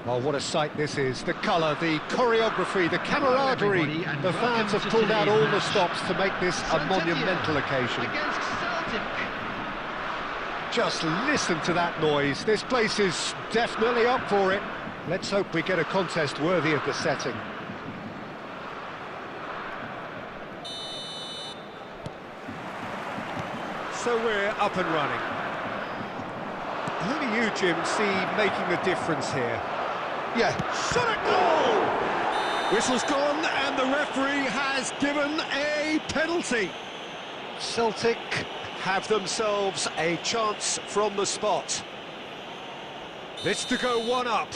Well, what a sight this is. The colour, the choreography, the camaraderie. The fans have pulled out all the stops to make this a monumental occasion. Just listen to that noise. This place is definitely up for it. Let's hope we get a contest worthy of the setting. So we're up and running. Who do you, Jim, see making the difference here? Yeah, shot it, goal! Whistle's gone and the referee has given a penalty. Celtic have themselves a chance from the spot. This to go one up.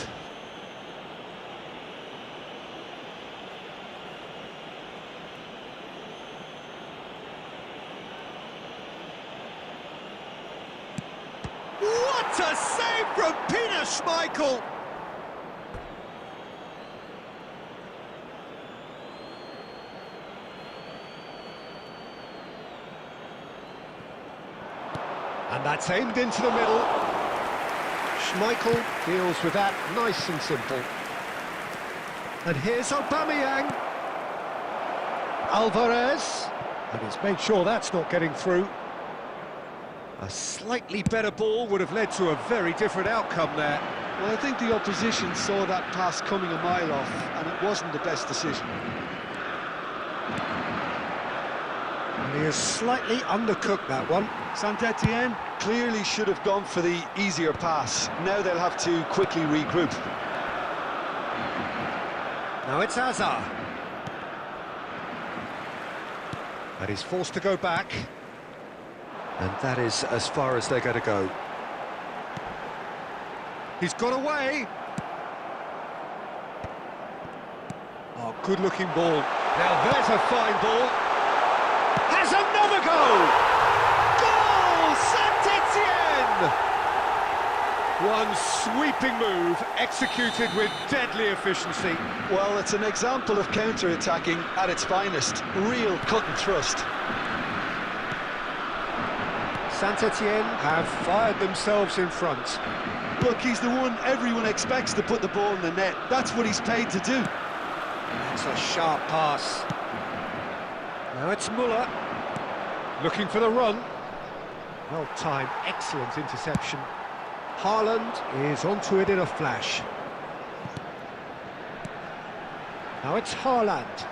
What a save from Peter Schmeichel! And that's aimed into the middle. Schmeichel deals with that nice and simple. And here's Aubameyang. Alvarez. And he's made sure that's not getting through. A slightly better ball would have led to a very different outcome there. Well, I think the opposition saw that pass coming a mile off, and it wasn't the best decision. And he has slightly undercooked that one. Saint-Etienne clearly should have gone for the easier pass. Now they'll have to quickly regroup. Now it's Hazard. And he's forced to go back. And that is as far as they're going to go. He's got away. Oh, good-looking ball. Now there's a fine ball. Has another goal! Goal! Saint-Etienne! One sweeping move, executed with deadly efficiency. Well, it's an example of counter-attacking at its finest. Real cut and thrust. Saint-Etienne have fired themselves in front. Look, he's the one everyone expects to put the ball in the net. That's what he's paid to do. That's a sharp pass. Now it's Muller, looking for the run. Well timed, excellent interception. Haaland is onto it in a flash. Now it's Haaland.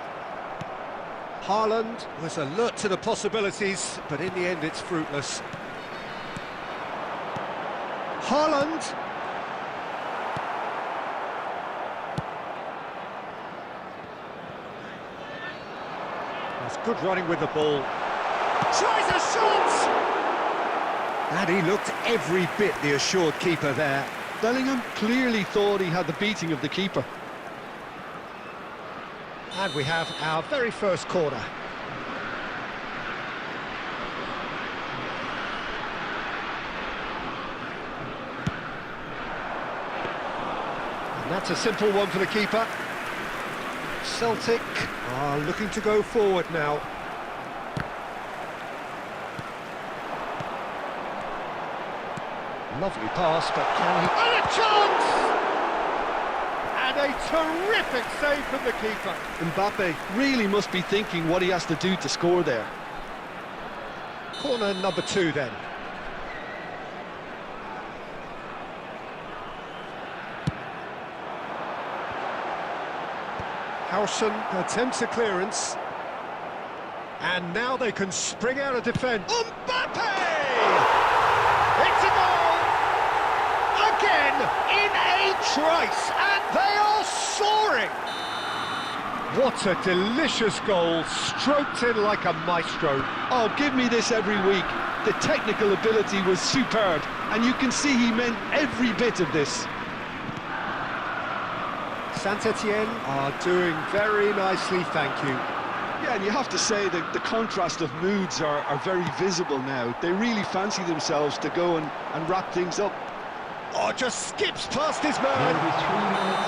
Haaland was alert to the possibilities, but in the end it's fruitless. Haaland. That's good running with the ball. Tries a shot! And he looked every bit the assured keeper there. Bellingham clearly thought he had the beating of the keeper. And we have our very first corner. And that's a simple one for the keeper. Celtic are looking to go forward now. Lovely pass, but can he... And a chance! And a terrific save from the keeper. Mbappe really must be thinking what he has to do to score there. Corner number 2 then. Howson attempts a clearance. And now they can spring out of defence. Mbappe! It's a goal! Again, in a trice, and they are soaring! What a delicious goal, stroked in like a maestro. Oh, give me this every week. The technical ability was superb, and you can see he meant every bit of this. Saint-Etienne are doing very nicely, thank you. Yeah, and you have to say that the contrast of moods are very visible now. They really fancy themselves to go and wrap things up. Oh, just skips past his man.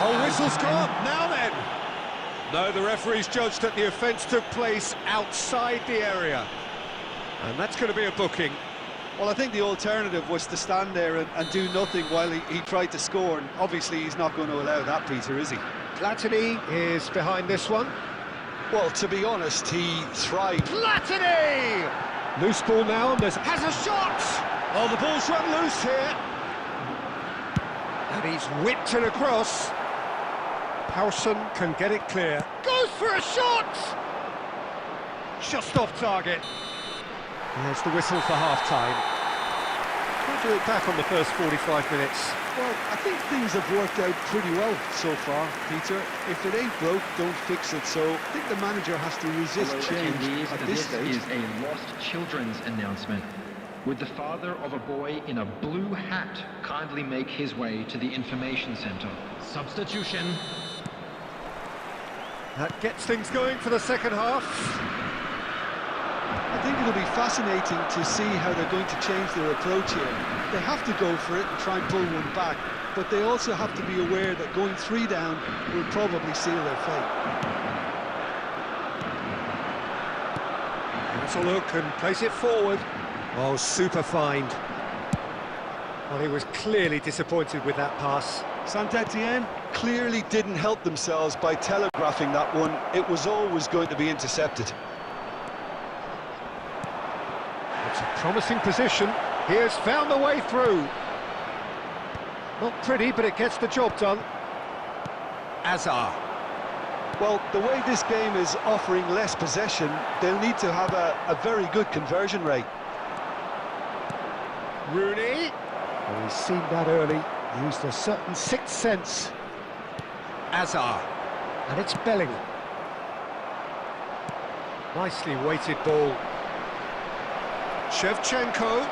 Oh, whistle's gone. Now then. No, the referee's judged that the offence took place outside the area. And that's going to be a booking. Well, I think the alternative was to stand there and do nothing while he tried to score, and obviously he's not going to allow that, Peter, is he? Platini is behind this one. Well, to be honest, he thrived. Platini! Loose ball now, and has a shot! Oh, the ball's run loose here. And he's whipped it across. Howson can get it clear. Goes for a shot! Just off target. There's the whistle for half-time. What do you look back on the first 45 minutes? Well, I think things have worked out pretty well so far, Peter. If it ain't broke, don't fix it. So I think the manager has to resist change at this stage. This is a lost children's announcement. Would the father of a boy in a blue hat kindly make his way to the information centre? Substitution. That gets things going for the second half. I think it'll be fascinating to see how they're going to change their approach here. They have to go for it and try and pull one back, but they also have to be aware that going 3 down will probably seal their fate. Let's a look and place it forward. Oh, super find. Well, he was clearly disappointed with that pass. Saint-Etienne clearly didn't help themselves by telegraphing that one. It was always going to be intercepted. It's a promising position. He has found the way through. Not pretty, but it gets the job done. Azar. Well, the way this game is offering less possession, they'll need to have a very good conversion rate. Rooney. Well, he's seen that early. Used a certain sixth sense. Azar. And it's Bellingham. Nicely weighted ball. Shevchenko.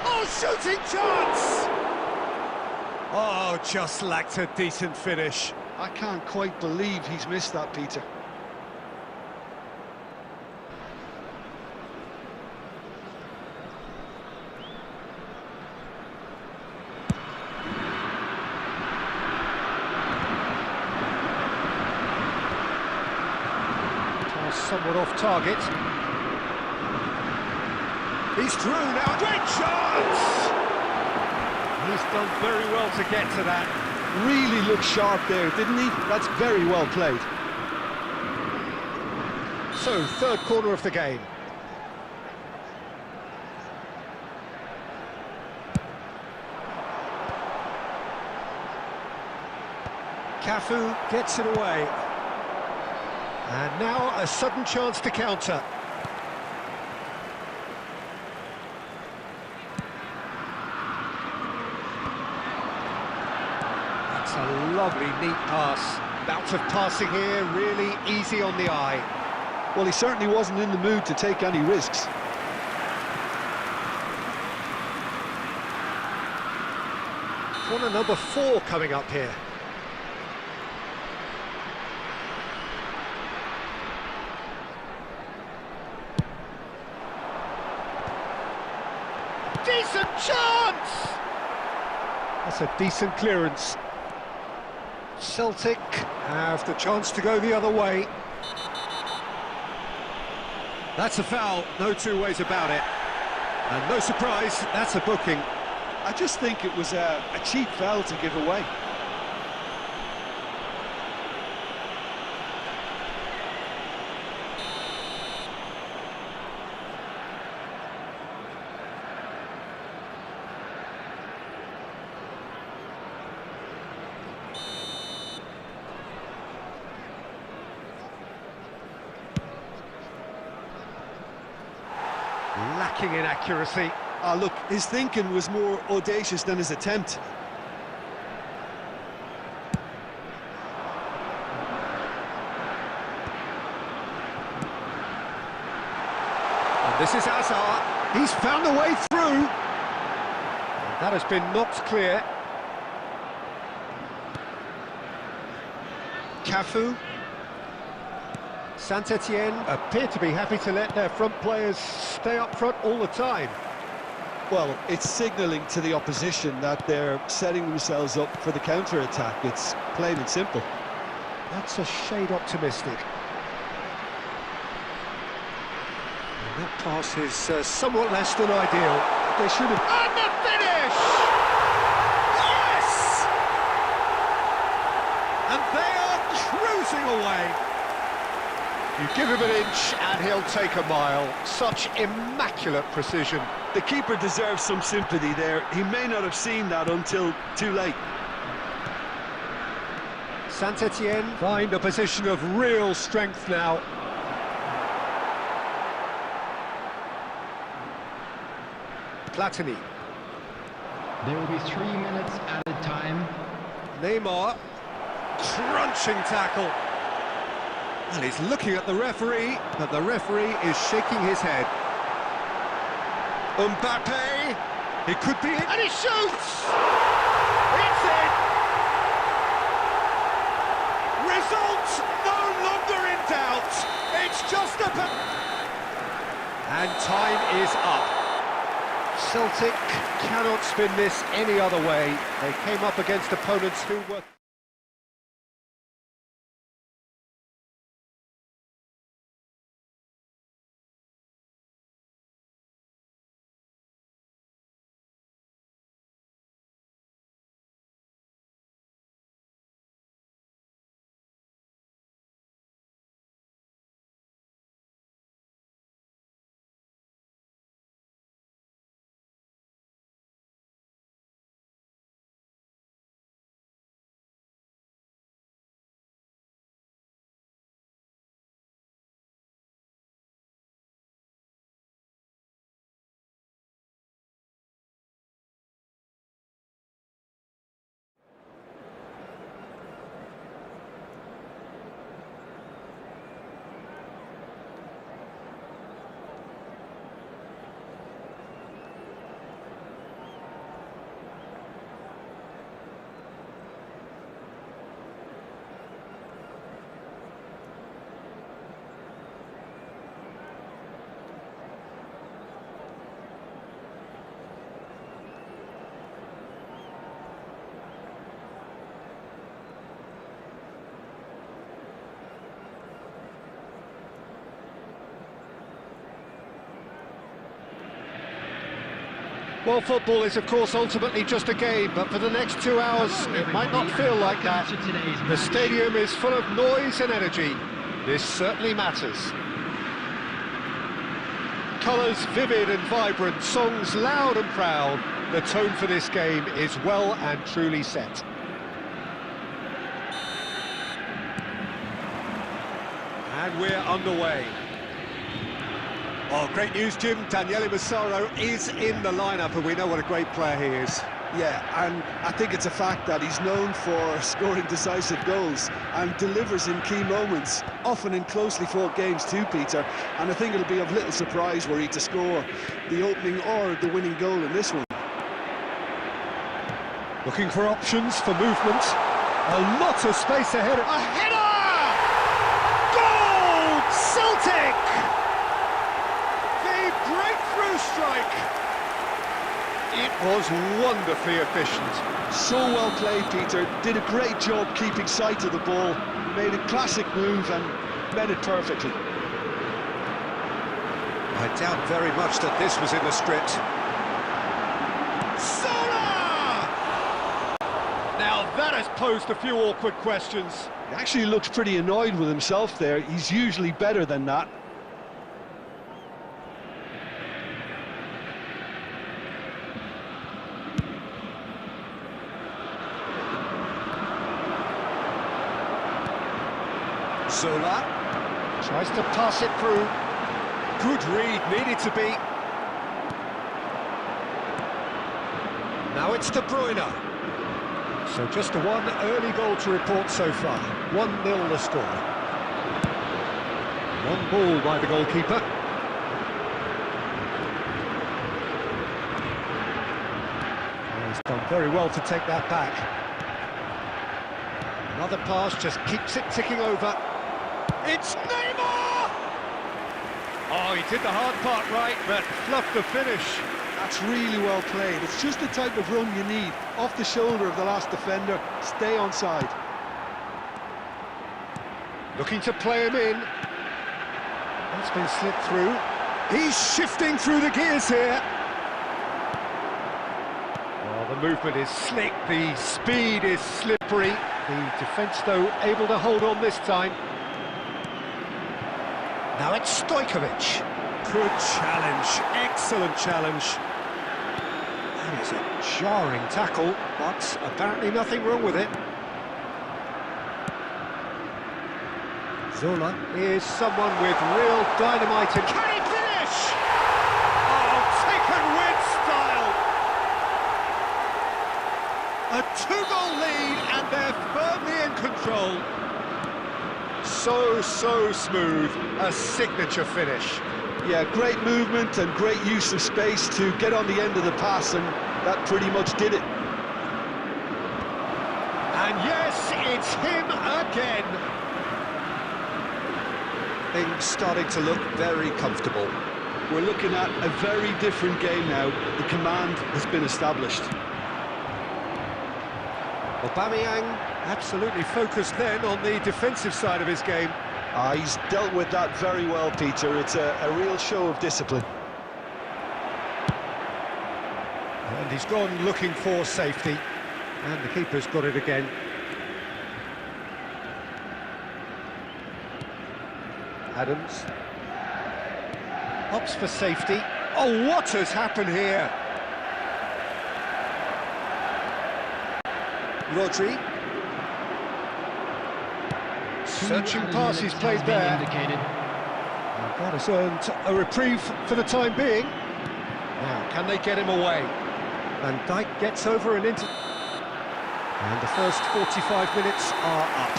Oh, shooting chance! Oh, just lacked a decent finish. I can't quite believe he's missed that, Peter. Somewhat off target. He's through now. Great chance! He's done very well to get to that. Really looked sharp there, didn't he? That's very well played. So, third corner of the game. Cafu gets it away. And now a sudden chance to counter. That's a lovely, neat pass. Bout of passing here, really easy on the eye. Well, he certainly wasn't in the mood to take any risks. Corner number 4 coming up here. Decent chance! That's a decent clearance. Celtic have the chance to go the other way. That's a foul, no two ways about it. And no surprise, that's a booking. I just think it was a cheap foul to give away. Lacking in accuracy. Ah, look, his thinking was more audacious than his attempt. And this is Azar. He's found a way through. And that has been knocked clear. Cafu. Saint-Etienne appear to be happy to let their front players stay up front all the time. Well, it's signalling to the opposition that they're setting themselves up for the counter-attack. It's plain and simple. That's a shade optimistic. That pass is somewhat less than ideal. They should have... And the finish! Yes! And they are cruising away. You give him an inch and he'll take a mile. Such immaculate precision. The keeper deserves some sympathy there. He may not have seen that until too late. Saint-Etienne find a position of real strength now. Platini. There will be 3 minutes added time. Neymar, crunching tackle. And he's looking at the referee, but the referee is shaking his head. Mbappe, it could be it. And he shoots! It's in! Result no longer in doubt. It's just a... And time is up. Celtic cannot spin this any other way. They came up against opponents who were... Well, football is, of course, ultimately just a game, but for the next 2 hours, it might not feel like that. The stadium is full of noise and energy. This certainly matters. Colours vivid and vibrant, songs loud and proud. The tone for this game is well and truly set. And we're underway. Oh, great news, Jim. Daniele Massaro is in the lineup, and we know what a great player he is. Yeah, and I think it's a fact that he's known for scoring decisive goals and delivers in key moments, often in closely fought games too, Peter. And I think it'll be of little surprise were he to score the opening or the winning goal in this one. Looking for options for movement. A lot of space ahead. A header! Goal! Celtic! The breakthrough strike! It was wonderfully efficient. So well played, Peter. Did a great job keeping sight of the ball. Made a classic move and met it perfectly. I doubt very much that this was in the script. Sola! Now that has posed a few awkward questions. He actually looks pretty annoyed with himself there. He's usually better than that. Zola Tries to pass it through. good read, needed to be. Now it's De Bruyne. So just one early goal to report so far. 1-0 the score. One ball by the goalkeeper. Oh, he's done very well to take that back. Another pass just keeps it ticking over. It's Neymar! Oh, he did the hard part right, but fluffed the finish. That's really well played. It's just the type of run you need. Off the shoulder of the last defender, stay onside. Looking to play him in. That's been slipped through. He's shifting through the gears here. Well, the movement is slick, the speed is slippery. The defence, though, able to hold on this time. Now it's Stojkovic. Good challenge, excellent challenge. That is a jarring tackle, but apparently nothing wrong with it. Zola is someone with real dynamite and... Can he finish? Oh, taken with style! A 2-goal lead and they're firmly in control. So smooth, a signature finish. Yeah, great movement and great use of space to get on the end of the pass, and that pretty much did it. And yes, it's him again. Things starting to look very comfortable. We're looking at a very different game now. The command has been established. Aubameyang absolutely focused then on the defensive side of his game. He's dealt with that very well, Peter. It's a real show of discipline. And he's gone looking for safety. And the keeper's got it again. Adams opts for safety. Oh, what has happened here? Rodri. Searching pass he's played there. That has earned a reprieve for the time being. Now, can they get him away? Van Dijk gets over and into... And the first 45 minutes are up.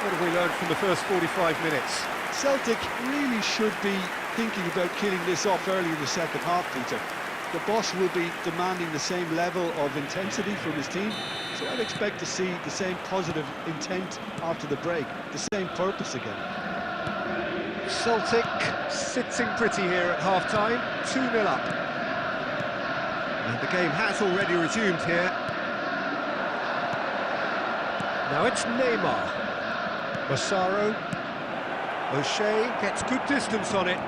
What have we learned from the first 45 minutes? Celtic really should be thinking about killing this off early in the second half, Peter. The boss will be demanding the same level of intensity from his team, so I'd expect to see the same positive intent after the break, the same purpose again. Celtic sitting pretty here at half-time, 2-0 up. And the game has already resumed here. Now it's Neymar. Massaro. O'Shea gets good distance on it.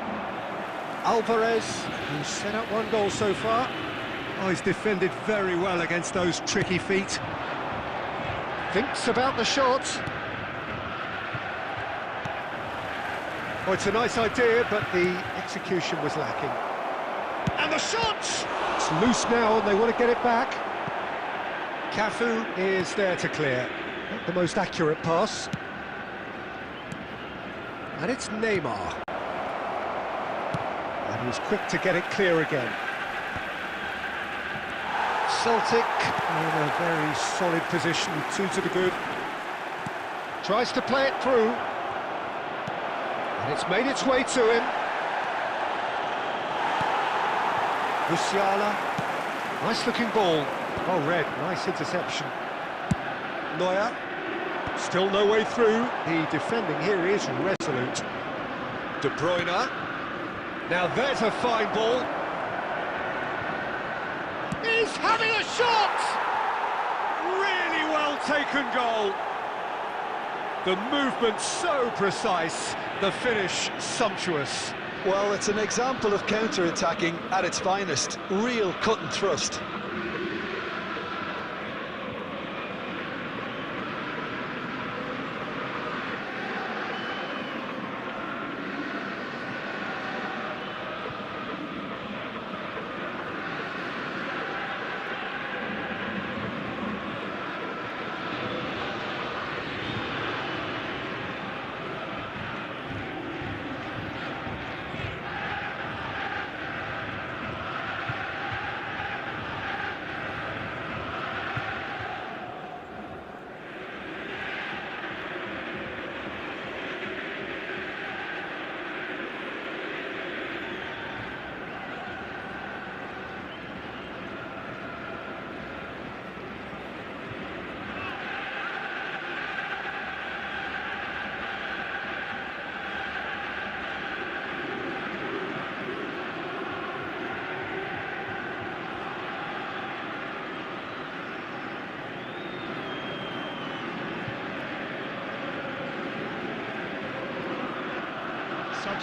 Alvarez, who's set up one goal so far. Oh, he's defended very well against those tricky feet. Thinks about the shot. Oh, it's a nice idea, but the execution was lacking. And the shot! It's loose now, and they want to get it back. Cafu is there to clear. Not the most accurate pass. And it's Neymar. And he's quick to get it clear again. Celtic in a very solid position, 2 to the good. Tries to play it through. And it's made its way to him. Musiala. Nice looking ball. Oh, Red, nice interception. Neuer. Still no way through. The defending here is resolute. De Bruyne. Now there's a fine ball. He's having a shot! Really well taken goal. The movement so precise, the finish sumptuous. Well, it's an example of counter-attacking at its finest. Real cut and thrust.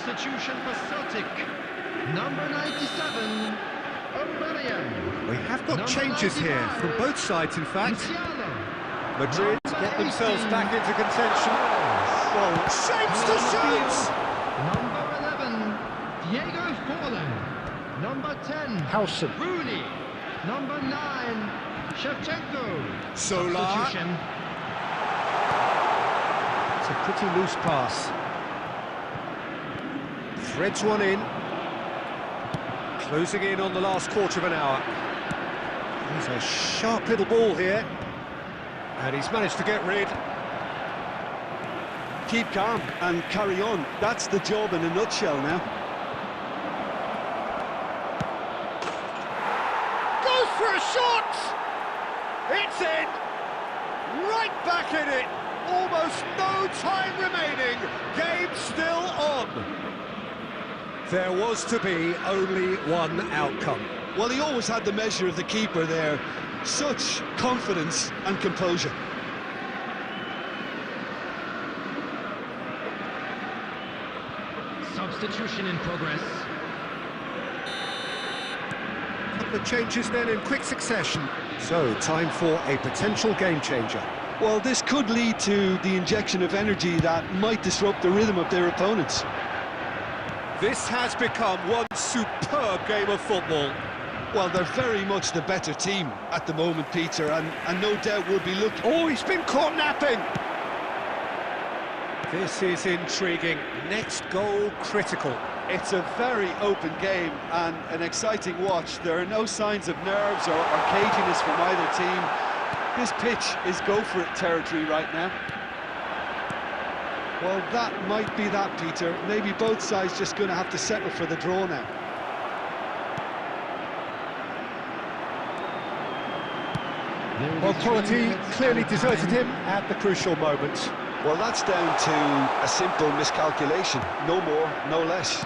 Substitution for Celtic. Number 97, Aubameyang. We have got Number changes here 95, from both sides, in fact. Musiala. Madrid Number get themselves 18, back into contention. Well, shapes to shoot! Number 11, Diego Forlan. Number 10, Howson. Rooney. Number 9, Shevchenko. Solar. Substitution. It's a pretty loose pass. Threads one in. Closing in on the last quarter of an hour. There's a sharp little ball here. And he's managed to get rid. Keep calm and carry on. That's the job in a nutshell now. Goes for a shot! It's in! Right back in it! Almost no time remaining. Game still on. There was to be only one outcome. Well, he always had the measure of the keeper there. Such confidence and composure. Substitution in progress. A couple of changes then in quick succession. So, time for a potential game changer. Well, this could lead to the injection of energy that might disrupt the rhythm of their opponents. This has become one superb game of football. Well, they're very much the better team at the moment, Peter, and no doubt will be looking... Oh, he's been caught napping! This is intriguing. Next goal critical. It's a very open game and an exciting watch. There are no signs of nerves or caginess from either team. This pitch is go-for-it territory right now. Well, that might be that, Peter. Maybe both sides just going to have to settle for the draw now. Well, quality clearly deserted him at the crucial moment. Well, that's down to a simple miscalculation. No more, no less.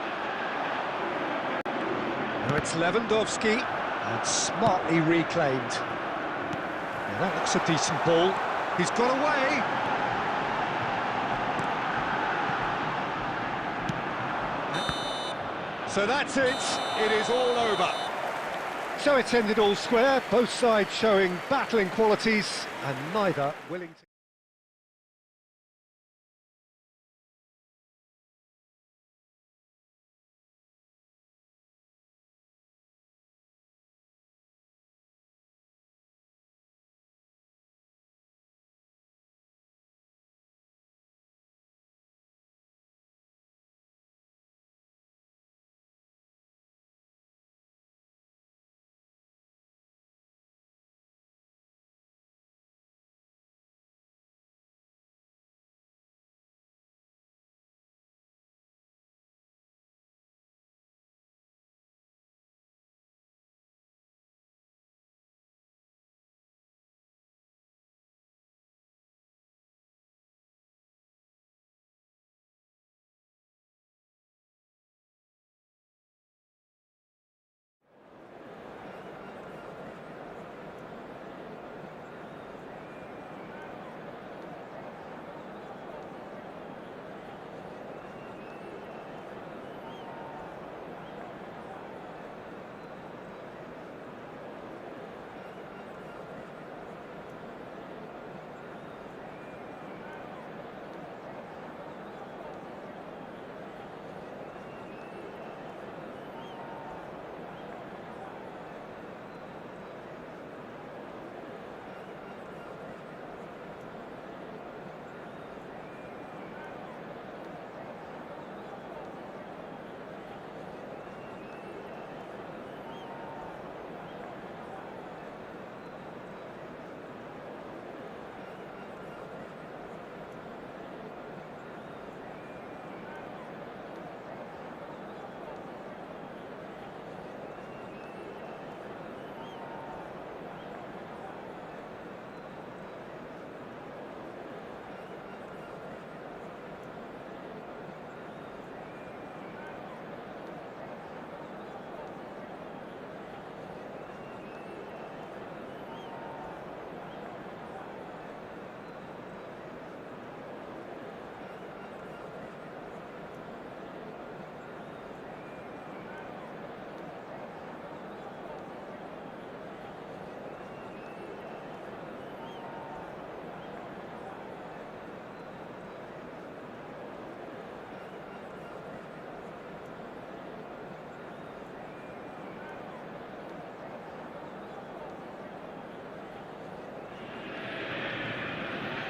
Now it's Lewandowski, and smartly reclaimed. Now that looks a decent ball. He's got away. So that's it. It is all over. So it's ended all square, both sides showing battling qualities and neither willing to...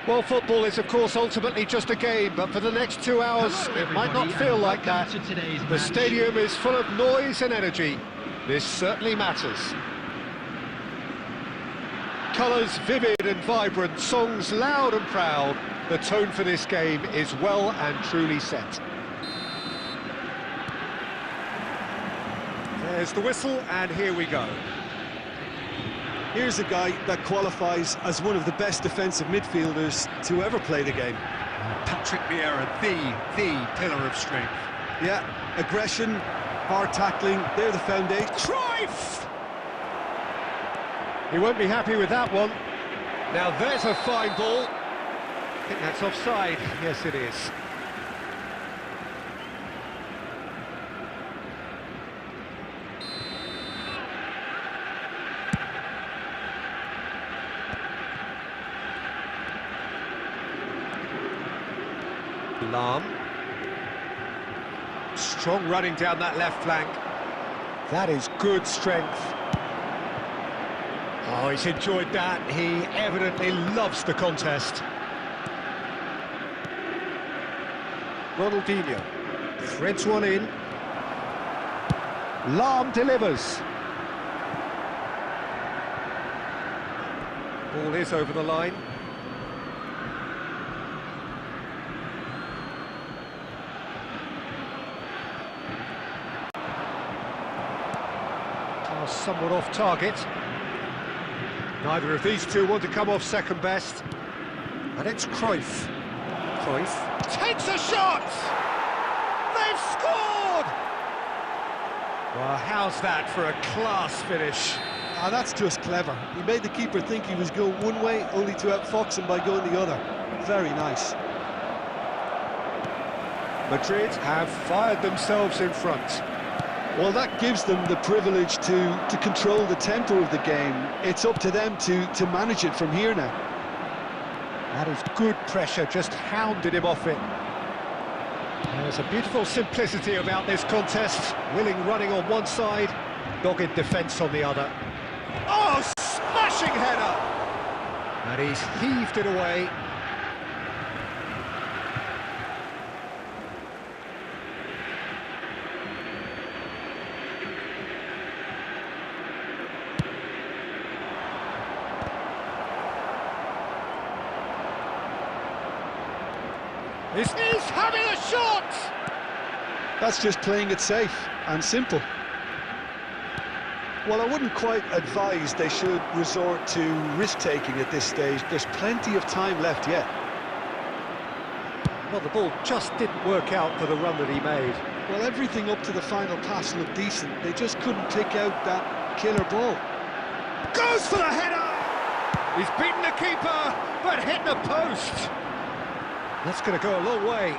Well, football is, of course, ultimately just a game, but for the next 2 hours, Hello, it might not everybody, feel and like that. welcome to today's The match. stadium is full of noise and energy. This certainly matters. Colours vivid and vibrant, songs loud and proud. The tone for this game is well and truly set. There's the whistle, and here we go. Here's a guy that qualifies as one of the best defensive midfielders to ever play the game. Patrick Vieira, the pillar of strength. Yeah, aggression, hard tackling, they're the foundation. Cruyff! He won't be happy with that one. Now there's a fine ball. I think that's offside. Yes, it is. Lahm. Strong running down that left flank. That is good strength. Oh, he's enjoyed that. He evidently loves the contest. Ronaldinho threads one in. Lahm delivers. Ball is over the line. Somewhat off target. Neither of these two want to come off second best. And it's Cruyff. Cruyff takes a shot! They've scored! Well, how's that for a class finish? Ah, that's just clever. He made the keeper think he was going one way, only to outfox him by going the other. Very nice. Madrid have fired themselves in front. Well, that gives them the privilege to control the tempo of the game. It's up to them to manage it from here now. That is good pressure, just hounded him off it. There's a beautiful simplicity about this contest. Willing running on one side, dogged defence on the other. Oh, smashing header! And he's heaved it away. He's having a shot! That's just playing it safe and simple. Well, I wouldn't quite advise they should resort to risk-taking at this stage. There's plenty of time left yet. Well, the ball just didn't work out for the run that he made. Well, everything up to the final pass looked decent. They just couldn't pick out that killer ball. Goes for the header! He's beaten the keeper, but hit the post. That's going to go a long way.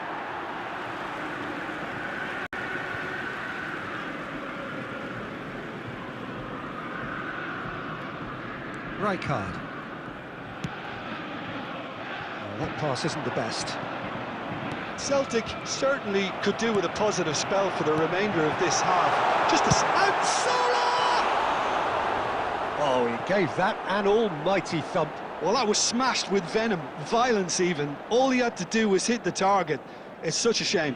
Rijkaard. Oh, that pass isn't the best. Celtic certainly could do with a positive spell for the remainder of this half. Just a... And Sola! Oh, he gave that an almighty thump. Well, that was smashed with venom, violence even. All he had to do was hit the target. It's such a shame.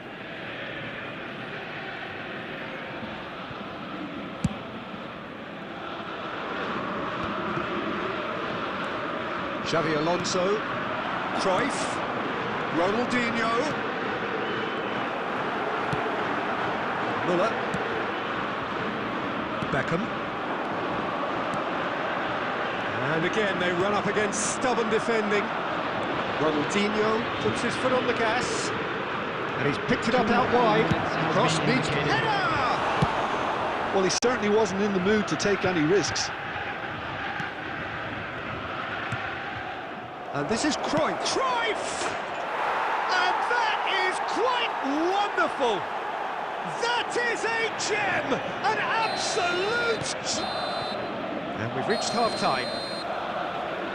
Xavi Alonso, Cruyff, Ronaldinho, Müller, Beckham. And again, they run up against stubborn defending. Ronaldinho puts his foot on the gas. And he's picked it up out wide. Cross needs header! Well, he certainly wasn't in the mood to take any risks. And this is Cruyff. Cruyff! And that is quite wonderful! That is a gem! An absolute... And we've reached half-time.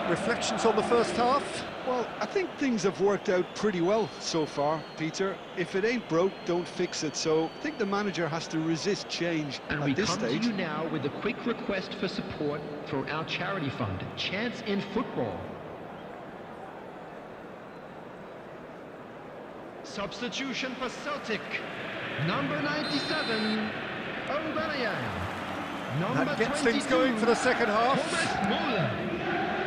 Reflections on the first half? Well, I think things have worked out pretty well so far, Peter. If it ain't broke, don't fix it. So I think the manager has to resist change And at we this come stage. to you now with a quick request for support for our charity fund, Chance in Football. Substitution for Celtic. Number 97, Aubameyang. Number That gets 22, things going for the second half. Thomas Muller.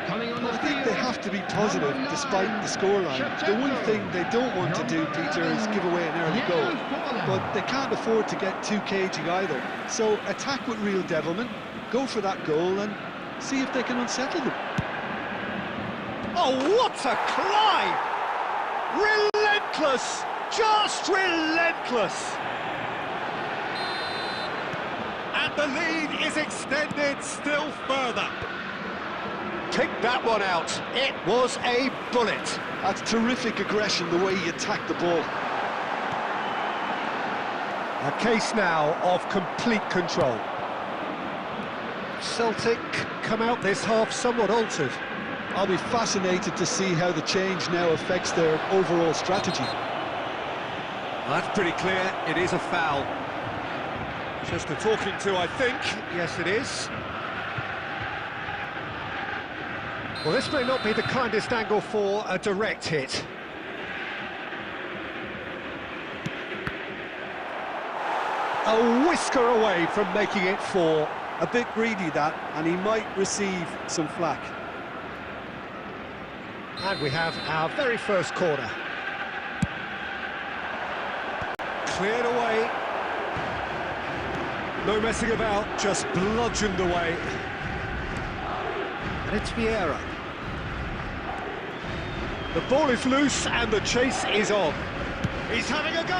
Coming on the I think field, they have to be positive number despite 9, the scoreline. The one thing they don't want to do, Peter, is give away an early goal. But they can't afford to get too cagey either. So attack with real devilment, go for that goal and see if they can unsettle them. Oh, what a climb! Relentless! Just relentless! And the lead is extended still further. Pick that one out. It was a bullet. That's terrific aggression, the way he attacked the ball. A case now of complete control. Celtic come out this half somewhat altered. I'll be fascinated to see how the change now affects their overall strategy. That's pretty clear, it is a foul. Just a talking to, I think. Yes, it is. Well, this may not be the kindest angle for a direct hit. A whisker away from making it 4. A bit greedy, that, and he might receive some flack. And we have our very first corner. Cleared away. No messing about, just bludgeoned away. And it's Vieira. The ball is loose and the chase is on. He's having a go!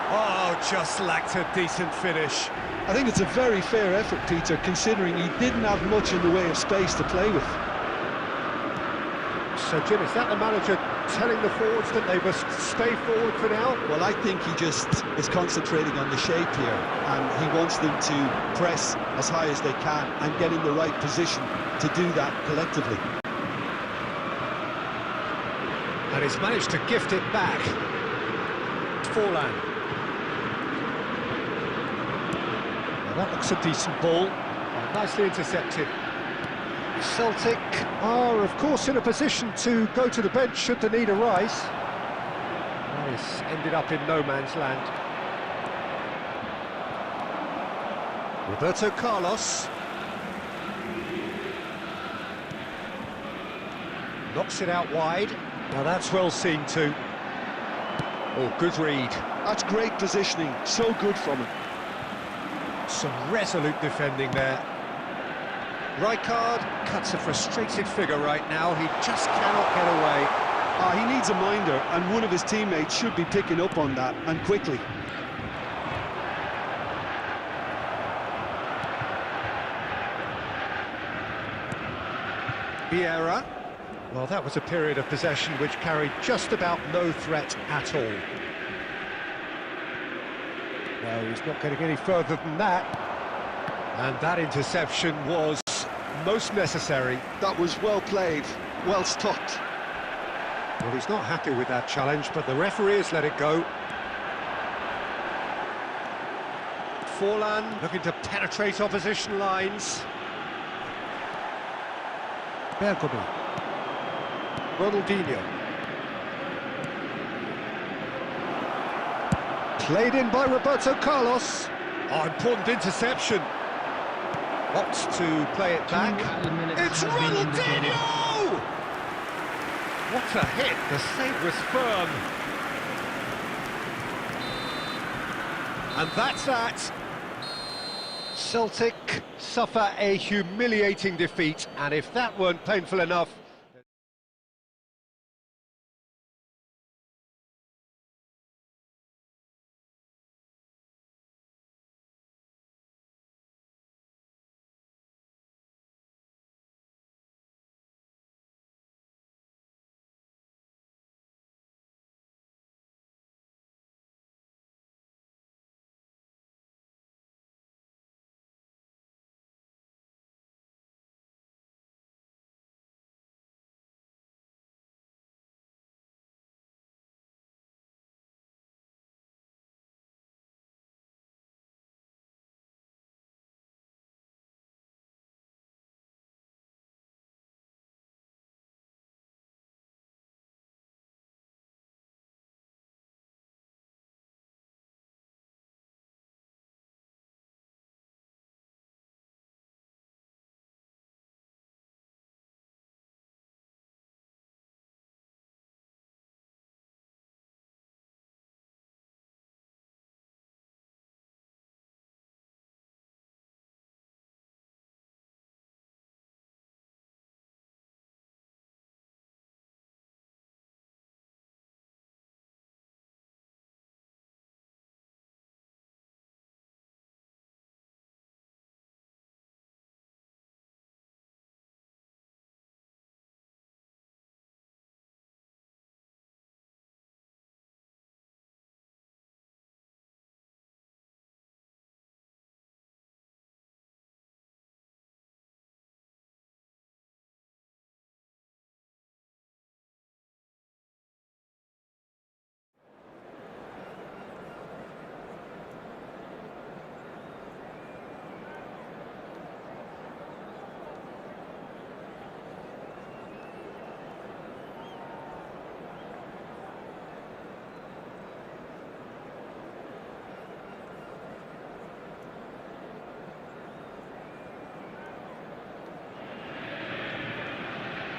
Oh, just lacked a decent finish. I think it's a very fair effort, Peter, considering he didn't have much in the way of space to play with. So, Jim, is that the manager telling the forwards that they must stay forward for now? Well, I think he just is concentrating on the shape here, and he wants them to press as high as they can and get in the right position to do that collectively. And he's managed to gift it back. Forlan. Well, that looks a decent ball. Nicely intercepted. Celtic are, of course, in a position to go to the bench should the need arise. Well, he's ended up in no man's land. Roberto Carlos. Knocks it out wide. Now that's well seen too. Oh, good read. That's great positioning, so good from him. Some resolute defending there. Rijkaard cuts a frustrated figure right now. He just cannot get away. He needs a minder, and one of his teammates should be picking up on that, and quickly. Vieira. Well, that was a period of possession which carried just about no threat at all. No, he's not getting any further than that. And that interception was most necessary. That was well played, well stopped. Well, he's not happy with that challenge, but the referee has let it go. Forlan looking to penetrate opposition lines. Bergamo. Ronaldinho. Played in by Roberto Carlos. Oh, important interception. Opts to play it back. It's Ronaldinho! What a hit, the save was firm. And that's that. Celtic suffer a humiliating defeat, and if that weren't painful enough,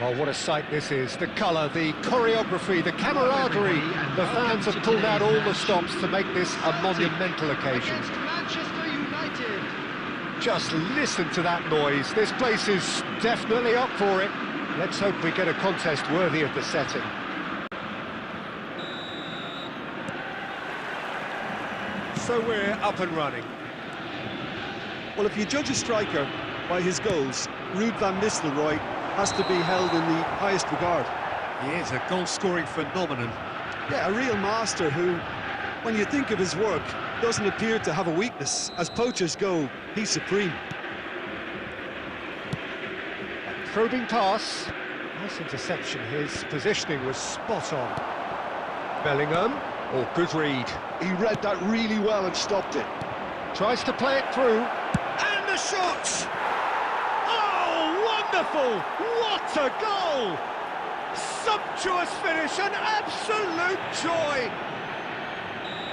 Well, what a sight this is. The colour, the choreography, the camaraderie. The fans have pulled out all the stops to make this a monumental occasion. Against Manchester United. Just listen to that noise. This place is definitely up for it. Let's hope we get a contest worthy of the setting. So we're up and running. Well, if you judge a striker by his goals, Ruud van Nistelrooy has to be held in the highest regard. He is a goal-scoring phenomenon. Yeah, a real master who, when you think of his work, doesn't appear to have a weakness. As poachers go, he's supreme. A probing pass. Nice interception. His positioning was spot on. Bellingham. Oh, good read. He read that really well and stopped it. Tries to play it through. And the shot! Oh, wonderful! What a goal! Sumptuous finish, an absolute joy!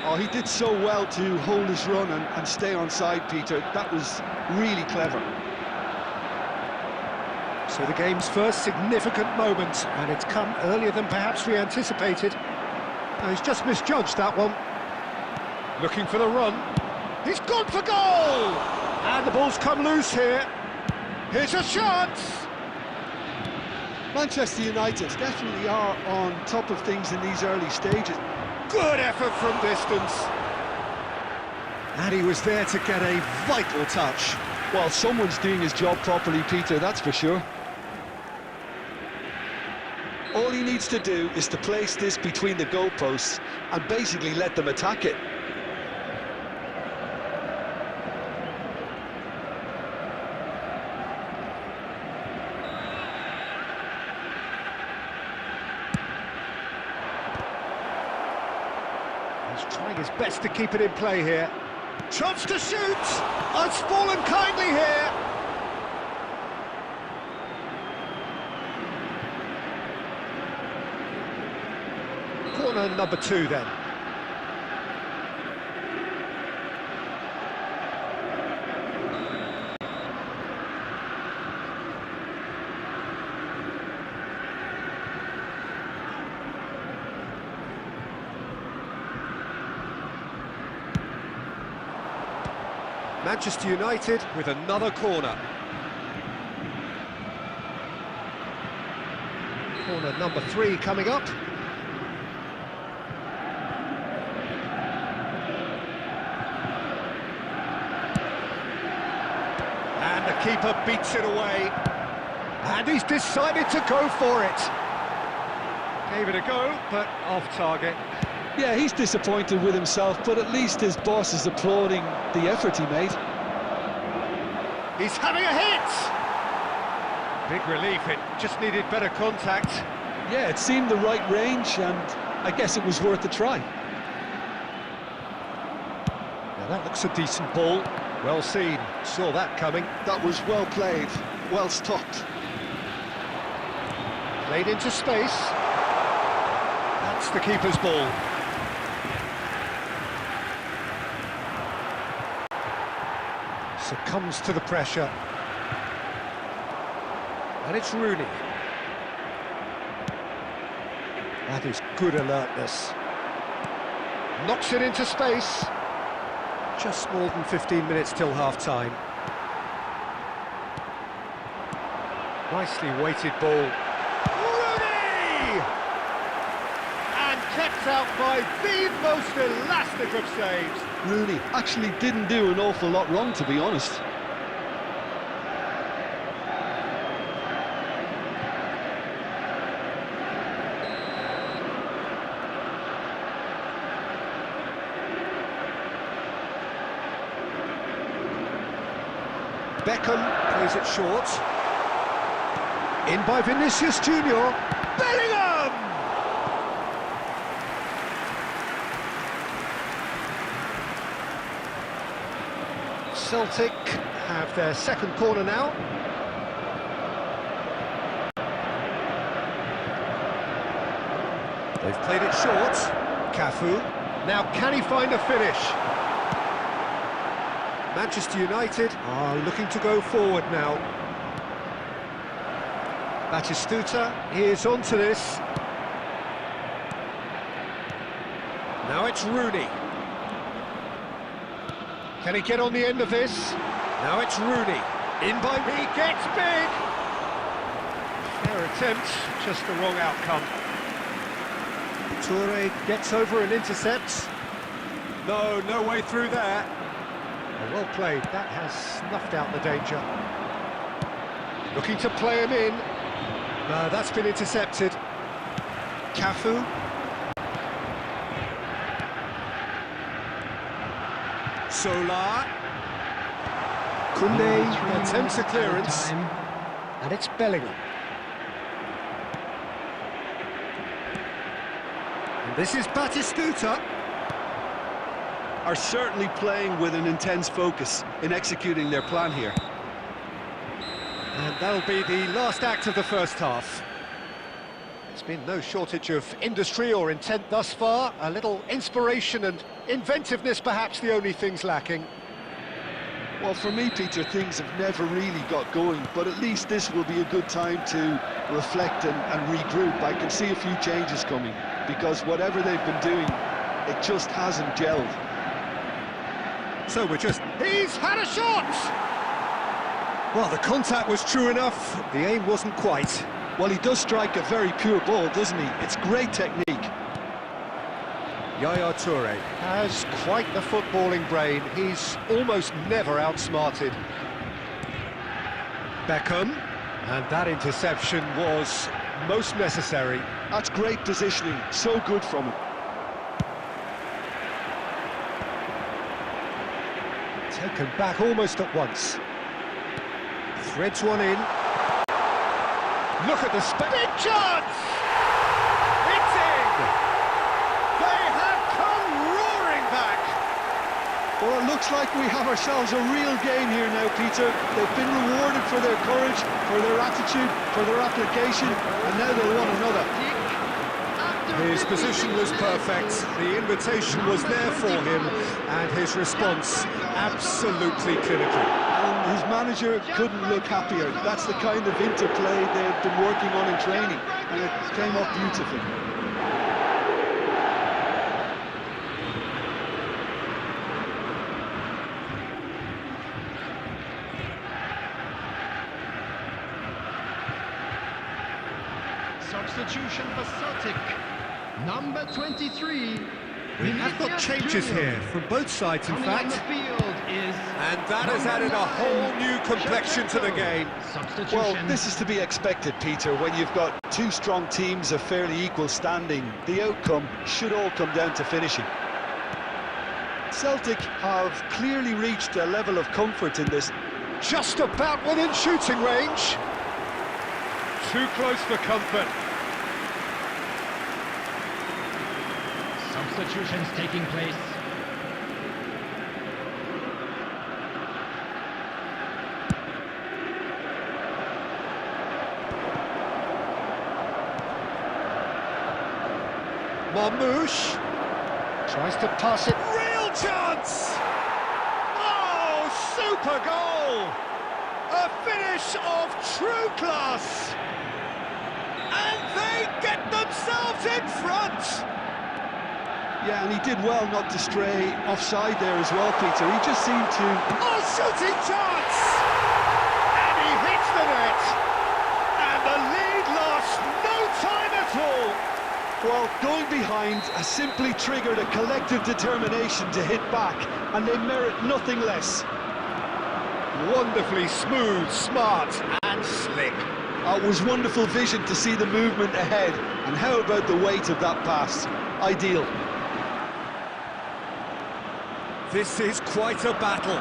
Oh, he did so well to hold his run and stay on side, Peter. That was really clever. So the game's first significant moment, and it's come earlier than perhaps we anticipated. No, he's just misjudged that one. Looking for the run. He's gone for goal! And the ball's come loose here. Here's a chance! Manchester United definitely are on top of things in these early stages. Good effort from distance. And he was there to get a vital touch. Well, someone's doing his job properly, Peter, that's for sure. All he needs to do is to place this between the goalposts and basically let them attack it. He's trying his best to keep it in play here. Chance to shoot! It's fallen kindly here! Corner number 2 then. Manchester United with another corner. Corner number 3 coming up. And the keeper beats it away. And he's decided to go for it. Gave it a go, but off target. Yeah, he's disappointed with himself, but at least his boss is applauding the effort he made. He's having a hit! Big relief, it just needed better contact. Yeah, it seemed the right range, and I guess it was worth a try. Now that looks a decent ball. Well seen, saw that coming. That was well played, well stopped. Played into space. That's the keeper's ball. Succumbs to the pressure. And it's Rooney. That is good alertness. Knocks it into space. Just more than 15 minutes till half-time. Nicely weighted ball. Rooney! And kept out by the most elastic of saves. Rooney actually didn't do an awful lot wrong, to be honest. Beckham plays it short. In by Vinicius Junior. Bellingham! Celtic have their second corner now. They've played it short. Cafu. Now can he find a finish? Manchester United are looking to go forward now. Batistuta is onto this. Now it's Rooney. Can he get on the end of this? Now it's Rooney. In by... He gets big! Fair attempt, just the wrong outcome. Toure gets over and intercepts. No way through there. Oh, well played, that has snuffed out the danger. Looking to play him in. No, that's been intercepted. Cafu. Solar. Koundé attempts a clearance. And it's Bellingham. And this is Batistuta. Are certainly playing with an intense focus in executing their plan here. And that'll be the last act of the first half. There's been no shortage of industry or intent thus far. A little inspiration and inventiveness, perhaps the only things lacking. Well, for me, Peter, things have never really got going, but at least this will be a good time to reflect and regroup. I can see a few changes coming, because whatever they've been doing, it just hasn't gelled. So he's had a shot! Well, the contact was true enough, the aim wasn't quite. Well, he does strike a very pure ball, doesn't he? It's great technique. Yaya Toure has quite the footballing brain. He's almost never outsmarted. Beckham, and that interception was most necessary. That's great positioning, so good from him. Taken back almost at once. Threads one in. Look at the big chance! It's in! They have come roaring back! Well, it looks like we have ourselves a real game here now, Peter. They've been rewarded for their courage, for their attitude, for their application, and now they want another. His position was perfect, the invitation was there for him, and his response absolutely clinical. And his manager couldn't look happier. That's the kind of interplay they've been working on in training, and it came off beautifully. Substitution for Celtic. Number 23. We have got changes here from both sides, in fact. The field is and that has added a whole new complexion to the game. Well, this is to be expected, Peter. When you've got two strong teams of fairly equal standing, the outcome should all come down to finishing. Celtic have clearly reached a level of comfort in this. Just about within shooting range. Too close for comfort. Substitutions taking place. Marmouche tries to pass it. Real chance! Oh, super goal! A finish of true class! And they get themselves in front! Yeah, and he did well not to stray offside there as well, Peter. He just seemed to... Oh, shooting chance! And he hits the net! And the lead lost no time at all! Well, going behind has simply triggered a collective determination to hit back, and they merit nothing less. Wonderfully smooth, smart and slick. It was wonderful vision to see the movement ahead, and how about the weight of that pass? Ideal. This is quite a battle.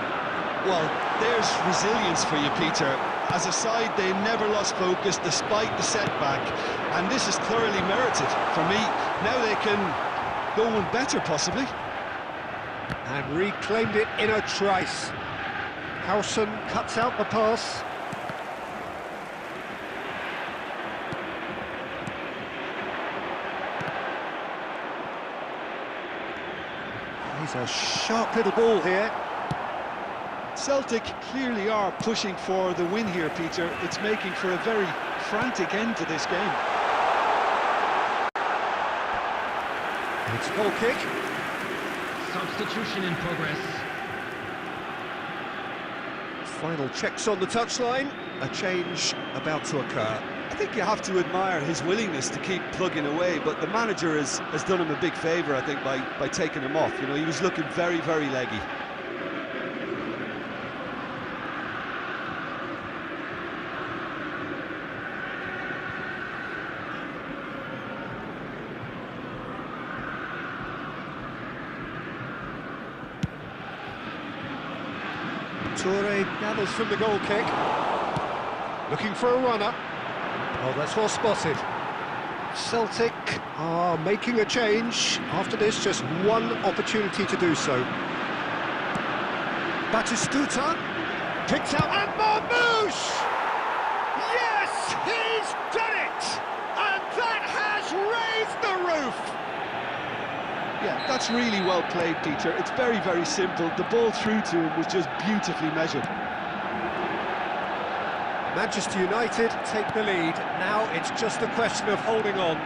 Well, there's resilience for you, Peter. As a side, they never lost focus despite the setback, and this is thoroughly merited for me. Now they can go one better, possibly. And reclaimed it in a trice. Howson cuts out the pass. He's a sharp little ball here. Celtic clearly are pushing for the win here, Peter. It's making for a very frantic end to this game. It's a goal kick. Substitution in progress. Final checks on the touchline. A change about to occur. I think you have to admire his willingness to keep plugging away, but the manager has done him a big favour, I think, by taking him off. You know, he was looking very, very leggy. Toure gathers from the goal kick. Looking for a runner. Oh, that's well spotted. Celtic are making a change. After this, just one opportunity to do so. Batistuta picked out, and Marmouche! Yes, he's done it! And that has raised the roof! Yeah, that's really well played, Peter. It's very, very simple. The ball through to him was just beautifully measured. Manchester United take the lead. Now it's just a question of holding on.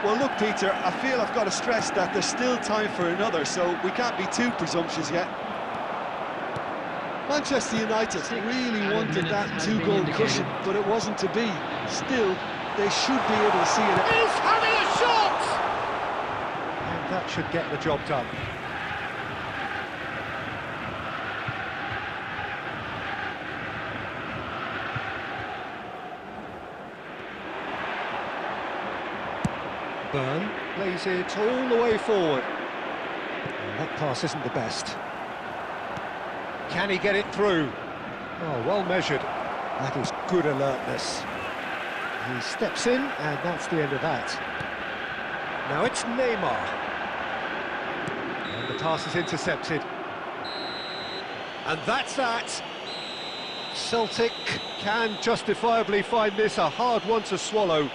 Well, look, Peter, I feel I've got to stress that there's still time for another, so we can't be too presumptuous yet. Manchester United really wanted that two-goal cushion, but it wasn't to be. Still, they should be able to see it. He's having a shot! And that should get the job done. Byrne plays it all the way forward. And that pass isn't the best. Can he get it through? Oh, well measured. That is good alertness. He steps in, and that's the end of that. Now it's Neymar. And the pass is intercepted. And that's that. Celtic can justifiably find this a hard one to swallow.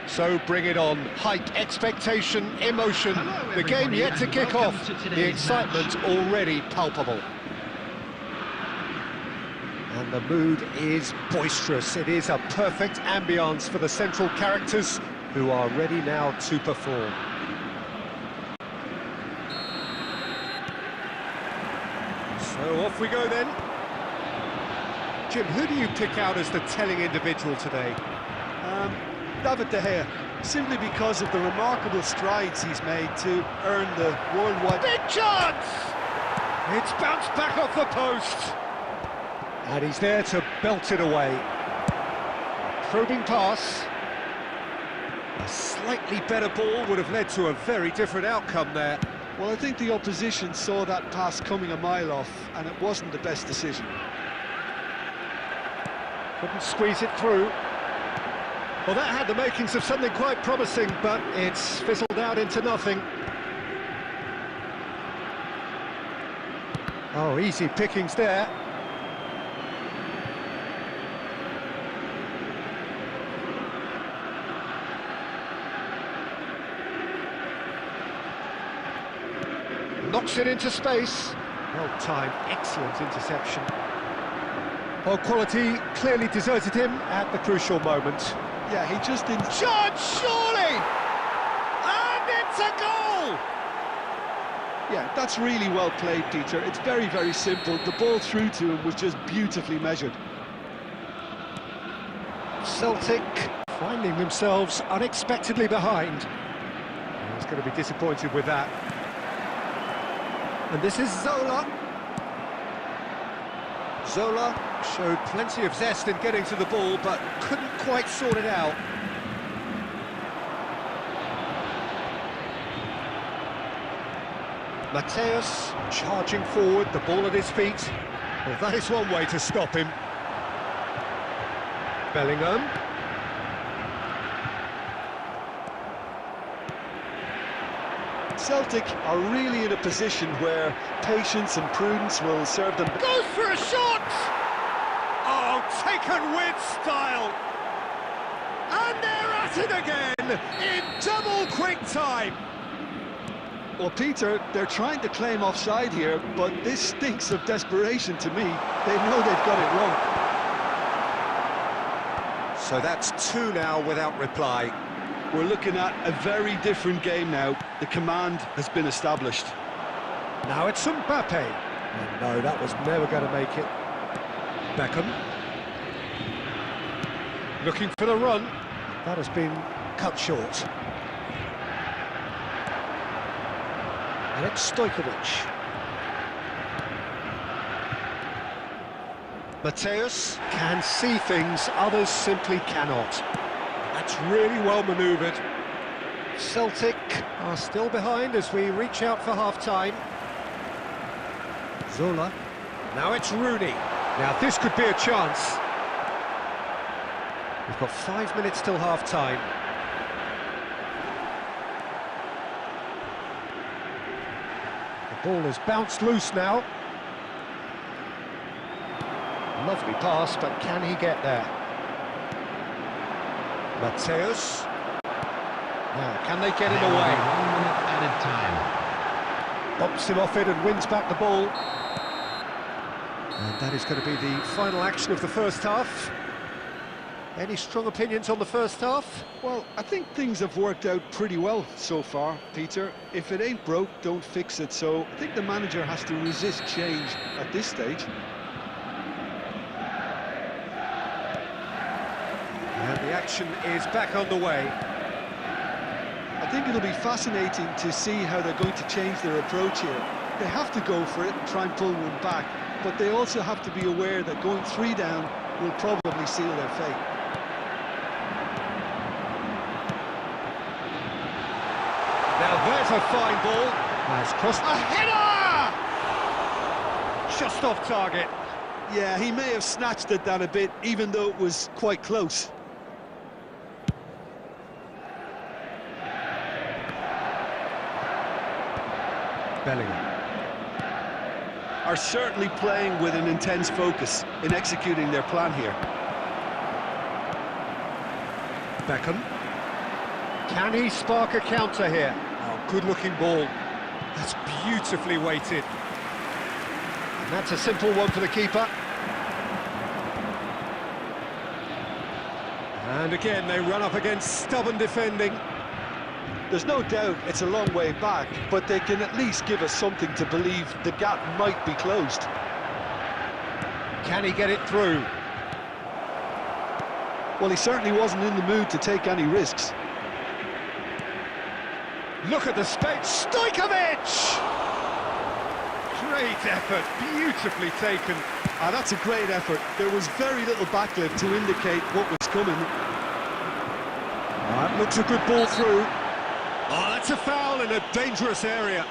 So bring it on. Hype, expectation, emotion. Hello, the game everybody, yet to and kick welcome off. to The today's excitement match. already palpable. And the mood is boisterous. It is a perfect ambience for the central characters who are ready now to perform. So off we go then. Jim, who do you pick out as the telling individual today? David De Gea, simply because of the remarkable strides he's made to earn the worldwide... Big chance! It's bounced back off the post. And he's there to belt it away. Probing pass. A slightly better ball would have led to a very different outcome there. Well, I think the opposition saw that pass coming a mile off, and it wasn't the best decision. Couldn't squeeze it through. Well, that had the makings of something quite promising, but it's fizzled out into nothing. Oh, easy pickings there. Knocks it into space. Well timed, excellent interception. Well, quality clearly deserted him at the crucial moment. Yeah, he just didn't... Judge, surely! And it's a goal! Yeah, that's really well played, Peter. It's very, very simple. The ball through to him was just beautifully measured. Celtic finding themselves unexpectedly behind. He's going to be disappointed with that. And this is Zola. Zola showed plenty of zest in getting to the ball, but couldn't quite sort it out. Mateus charging forward, the ball at his feet. Well, that is one way to stop him. Bellingham. Celtic are really in a position where patience and prudence will serve them. Goes for a shot! Oh, taken with style! And they're at it again in double quick time! Well, Peter, they're trying to claim offside here, but this stinks of desperation to me. They know they've got it wrong. So that's two now without reply. We're looking at a very different game now. The command has been established. Now it's Mbappe. And no, that was never going to make it. Beckham. Looking for the run. That has been cut short. And it's Stojkovic. Mateus can see things others simply cannot. That's really well manoeuvred. Celtic are still behind as we reach out for half-time. Zola. Now it's Rooney. Now this could be a chance. We've got 5 minutes till half-time. The ball has bounced loose now. Lovely pass, but can he get there? Mateus. Now, can they get it away? 1 minute added time. Bumps him off it and wins back the ball. And that is going to be the final action of the first half. Any strong opinions on the first half? Well, I think things have worked out pretty well so far, Peter. If it ain't broke, don't fix it. So I think the manager has to resist change at this stage. And the action is back on the way. I think it'll be fascinating to see how they're going to change their approach here. They have to go for it and try and pull one back, but they also have to be aware that going 3 down will probably seal their fate. Now there's a fine ball. Has crossed. A header! Just off target. Yeah, he may have snatched at that a bit, even though it was quite close. Bellingham. Are certainly playing with an intense focus in executing their plan here. Beckham. Can he spark a counter here? Oh, good-looking ball. That's beautifully weighted. And that's a simple one for the keeper. And again, they run up against stubborn defending. There's no doubt it's a long way back, but they can at least give us something to believe the gap might be closed. Can he get it through? Well, he certainly wasn't in the mood to take any risks. Look at the space. Stojkovic! Great effort, beautifully taken. Ah, that's a great effort. There was very little backlift to indicate what was coming. That looks a good ball through. Oh, that's a foul in a dangerous area.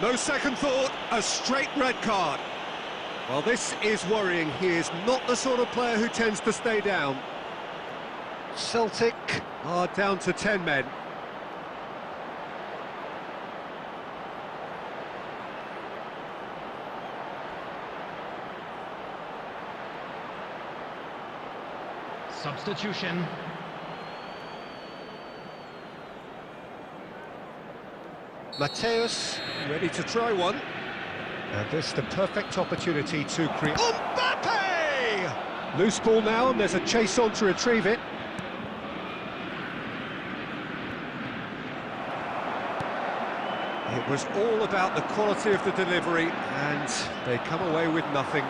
No second thought, a straight red card. Well, this is worrying. He is not the sort of player who tends to stay down. Celtic are down to 10 men. Substitution. Mateus, ready to try one. And this is the perfect opportunity to create... Mbappe! Loose ball now, and there's a chase on to retrieve it. It was all about the quality of the delivery, and they come away with nothing.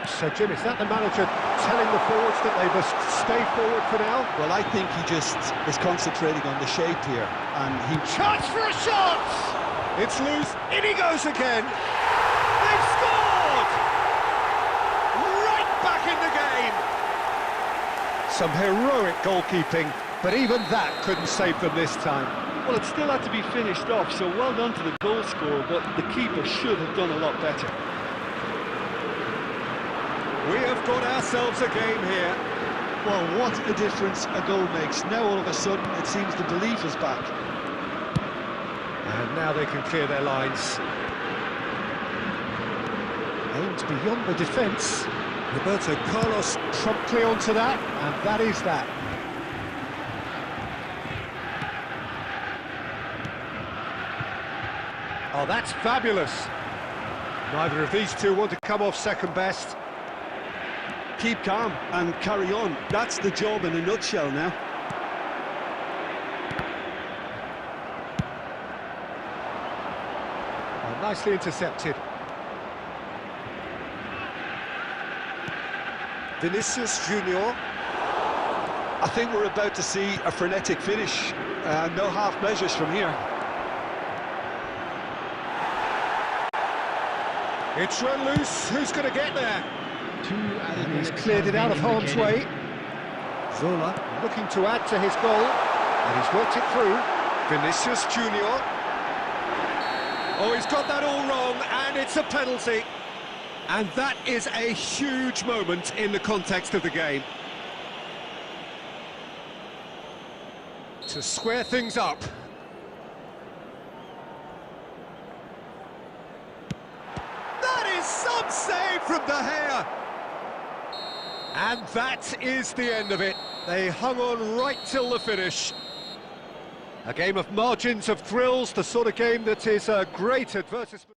So, Jim, is that the manager telling the forwards that they must stay forward for now? Well, I think he just is concentrating on the shape here, and he... Chance for a shot! It's loose, in he goes again! They've scored! Right back in the game! Some heroic goalkeeping, but even that couldn't save them this time. Well, it still had to be finished off, so well done to the goal scorer, but the keeper should have done a lot better. We have got ourselves a game here. Well, what a difference a goal makes. Now all of a sudden it seems the belief is back. And now they can clear their lines. Aimed beyond the defence. Roberto Carlos promptly onto that, and that is that. Oh, that's fabulous. Neither of these two want to come off second best. Keep calm and carry on. That's the job in a nutshell now. Oh, nicely intercepted. Vinicius Junior. I think we're about to see a frenetic finish. No half measures from here. It's run loose. Who's going to get there? And he's cleared it out of harm's way. Zola looking to add to his goal, and he's worked it through. Vinicius Junior. Oh, he's got that all wrong, and it's a penalty. And that is a huge moment in the context of the game. To square things up. That is some save from De Gea. And that is the end of it. They hung on right till the finish. A game of margins of thrills, the sort of game that is a great advertisement.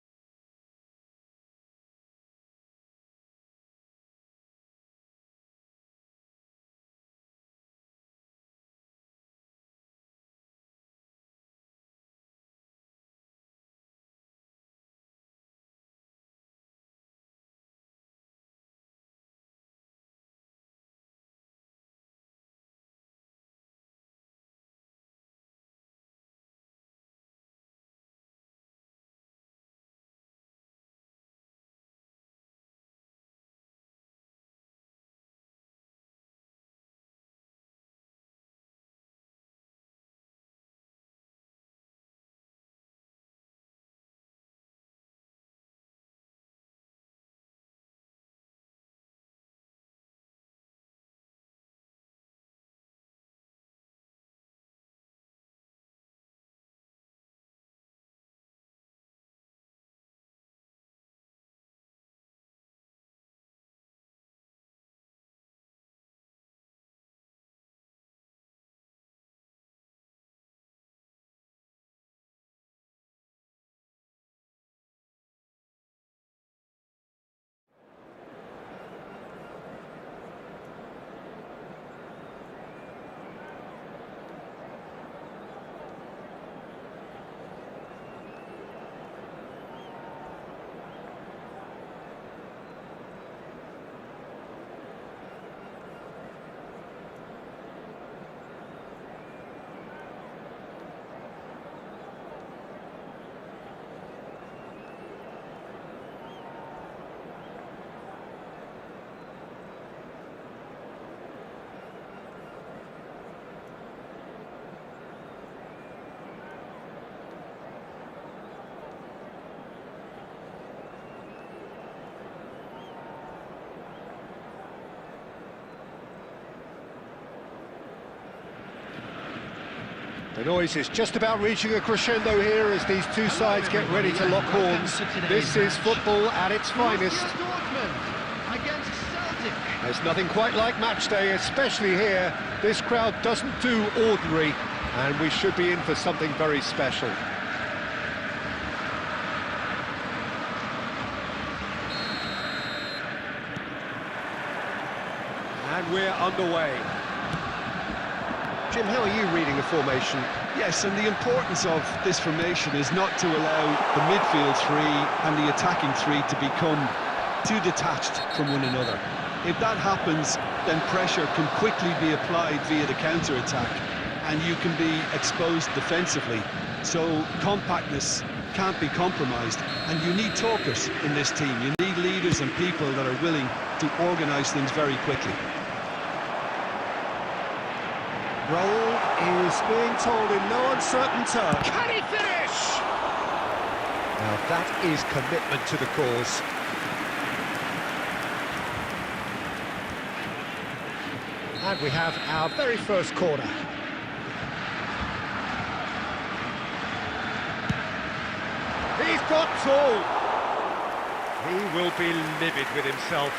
The noise is just about reaching a crescendo here as these two sides get ready to lock horns. This is football at its finest. There's nothing quite like match day, especially here. This crowd doesn't do ordinary. And we should be in for something very special. And we're underway. Jim, how are you reading the formation? Yes, and the importance of this formation is not to allow the midfield three and the attacking three to become too detached from one another. If that happens, then pressure can quickly be applied via the counter-attack, and you can be exposed defensively. So compactness can't be compromised, and you need talkers in this team. You need leaders and people that are willing to organise things very quickly. Raul is being told in no uncertain terms. Can he finish? Now that is commitment to the cause. And we have our very first corner. He's got tall. He will be livid with himself.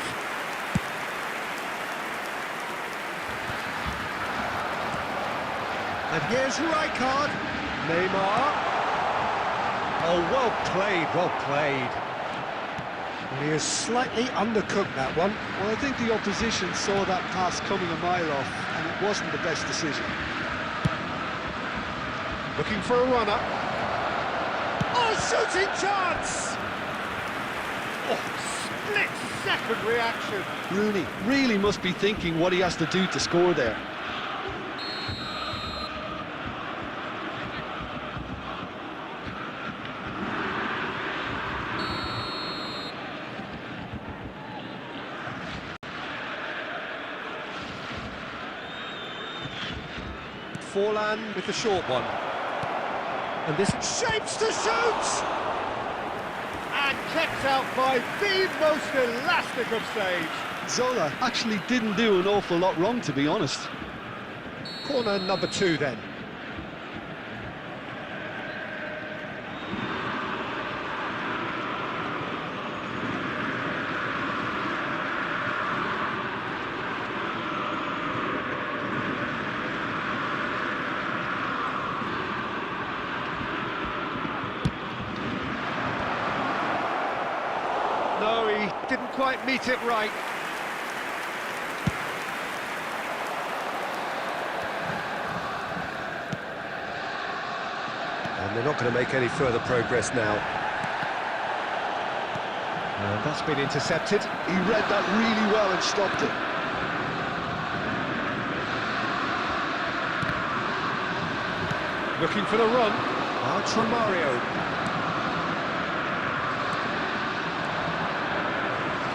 And here's Rijkaard. Neymar. Oh, well played, well played. Well, he has slightly undercooked that one. Well, I think the opposition saw that pass coming a mile off, and it wasn't the best decision. Looking for a runner. Oh, shooting chance! Oh, split-second reaction. Rooney really must be thinking what he has to do to score there. Forlan with the short one. And this Shapes to shoot! And kept out by the most elastic of saves. Zola actually didn't do an awful lot wrong, to be honest. corner number 2 then. No, he didn't quite meet it right. And they're not going to make any further progress now. And that's been intercepted. He read that really well and stopped it. Looking for the run. Mario.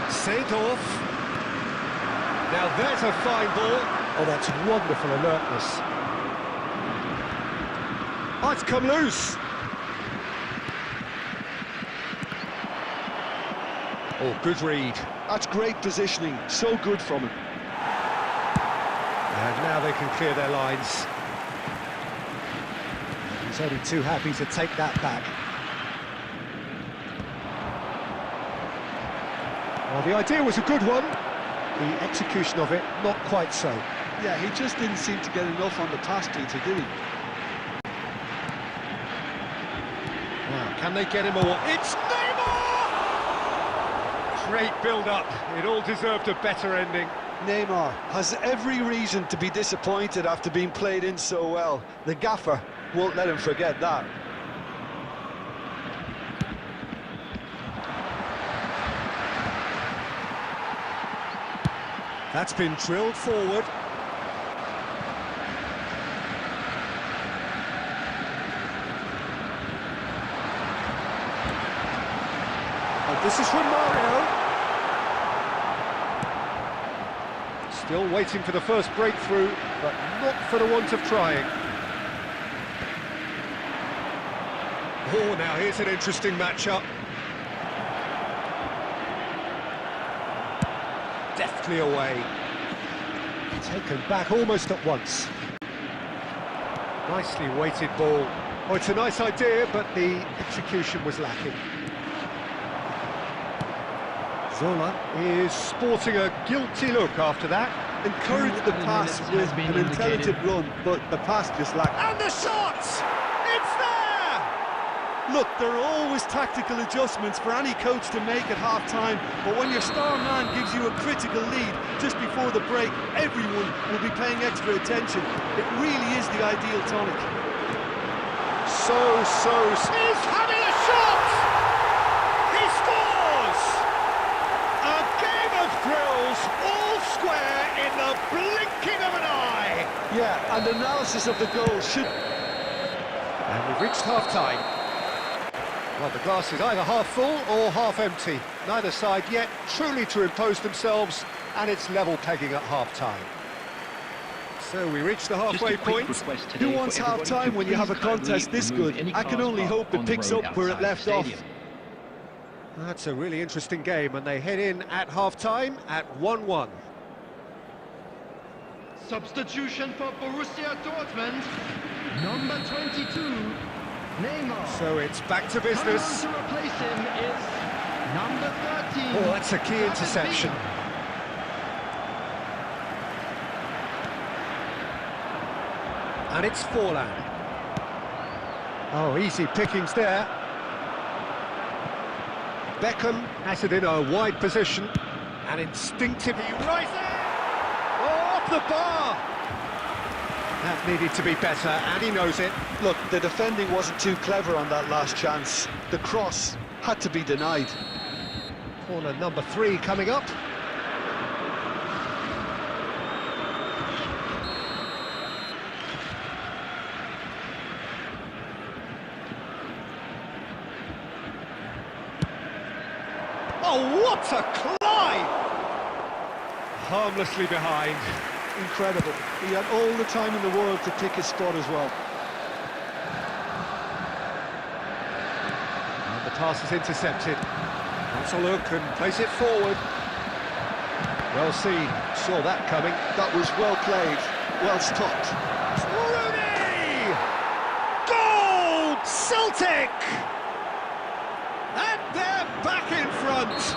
Seedorf. Now there's a fine ball. Oh, that's wonderful alertness. Oh, it's come loose. Oh, good read. That's great positioning, so good from him. And now they can clear their lines. He's only too happy to take that back. Well, the idea was a good one. The execution of it, not quite so. Yeah, he just didn't seem to get enough on the pass, Peter, did he? Now, can they get him or what? It's Neymar! Great build-up. It all deserved a better ending. Neymar has every reason to be disappointed after being played in so well. The gaffer won't let him forget that. That's been drilled forward. And this is from Mario. Still waiting for the first breakthrough, but not for the want of trying. Oh, now here's an interesting matchup. Deftly away. Taken back almost at once. Nicely weighted ball. Oh, it's a nice idea, but the execution was lacking. Zola is sporting a guilty look after that. encouraged the pass with an intelligent run, but the pass just lacked. And the shot! It's there! Look, there are always tactical adjustments for any coach to make at half-time, but when your star man gives you a critical lead just before the break, everyone will be paying extra attention. It really is the ideal tonic. He's having a shot! He scores! A game of thrills, all square in the blinking of an eye! Yeah, and analysis of the goal should... And we've reached half-time. Well, the glass is either half full or half empty. Neither side yet truly to impose themselves, and it's level pegging at half-time. So we reach the halfway point. Who wants half-time when you have a contest this good? I can only hope it picks up where it left off. That's a really interesting game, and they head in at half-time at 1-1. Substitution for Borussia Dortmund, number 22, Neymar. So it's back to business. Coming on to replace him is number 13. Oh, that's a key interception. And it's Forlan. Oh, easy pickings there. Beckham has it in a wide position, and instinctively rises. Oh, off the bar! That needed to be better, and he knows it. Look, the defending wasn't too clever on that last chance. The cross had to be denied. Corner number 3 coming up. Oh, what a climb! Harmlessly behind. Incredible. He had all the time in the world to pick his spot as well. And the pass is intercepted. Wants a look and plays it forward. Well seen, saw that coming. That was well played, well stopped. Rooney! Goal! Celtic! And they're back in front.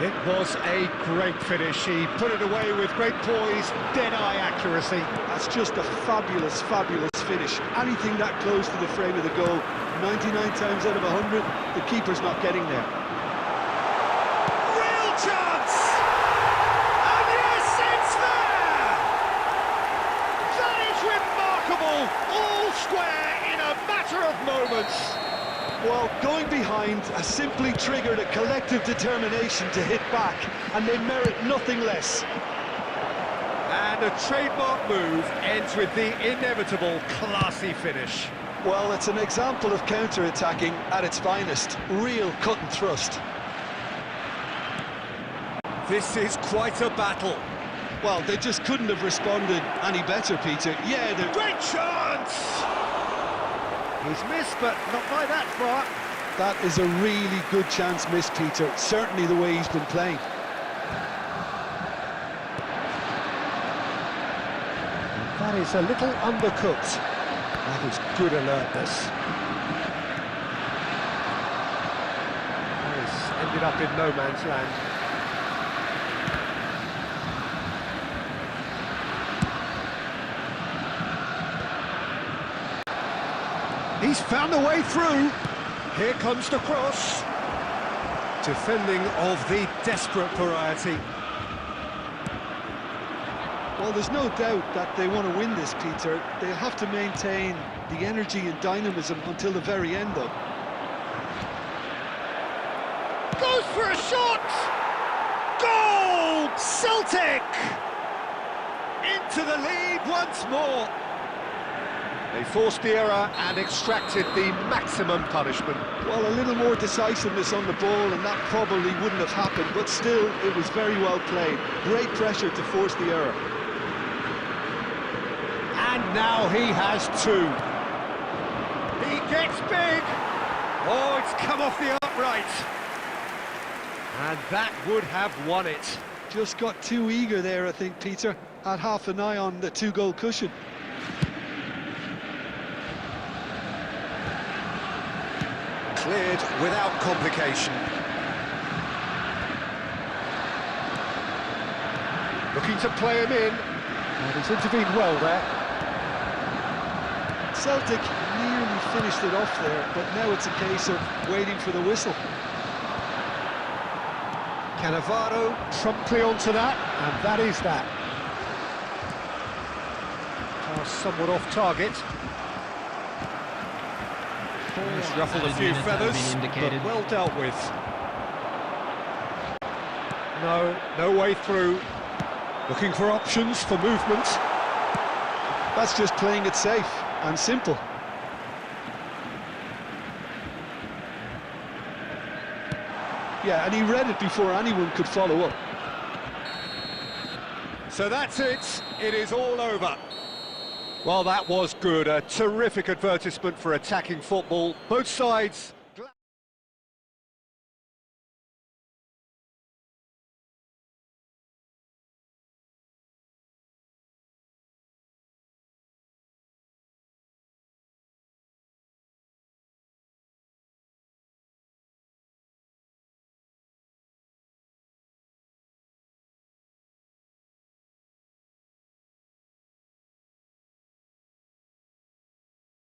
It was a great finish. He put it away with great poise, dead-eye accuracy. That's just a fabulous, fabulous finish. Anything that close to the frame of the goal, 99 times out of 100, the keeper's not getting there. Real chance! And yes, it's there! That is remarkable! All square in a matter of moments. Well, going behind has simply triggered a collective determination to hit back, and they merit nothing less. And a trademark move ends with the inevitable classy finish. Well, it's an example of counter-attacking at its finest. Real cut and thrust. This is quite a battle. Well, they just couldn't have responded any better, Peter. Yeah, they're... Great chance! He's missed, but not by that far. That is a really good chance missed, Peter. Certainly the way he's been playing. That is a little undercooked. That is good alertness. That has ended up in no man's land. He's found a way through. Here comes the cross. Defending of the desperate variety. Well, there's no doubt that they want to win this, Peter. They'll have to maintain the energy and dynamism until the very end, though. Goes for a shot! Goal! Celtic! Into the lead once more. They forced the error and extracted the maximum punishment. Well, a little more decisiveness on the ball and that probably wouldn't have happened, but still, it was very well played. Great pressure to force the error. And now he has 2. He gets big. Oh, it's come off the upright. And that would have won it. Just got too eager there, I think, Peter. Had half an eye on the 2-goal cushion. Cleared without complication. Looking to play him in. And he's intervened well there. Celtic nearly finished it off there, but now it's a case of waiting for the whistle. Cannavaro promptly onto that, and that is that. Pass somewhat off target. He's ruffled a few feathers, but well dealt with. No way through. Looking for options for movement. That's just playing it safe and simple. Yeah, and he read it before anyone could follow up. So that's it. It is all over. Well, that was good. A terrific advertisement for attacking football. Both sides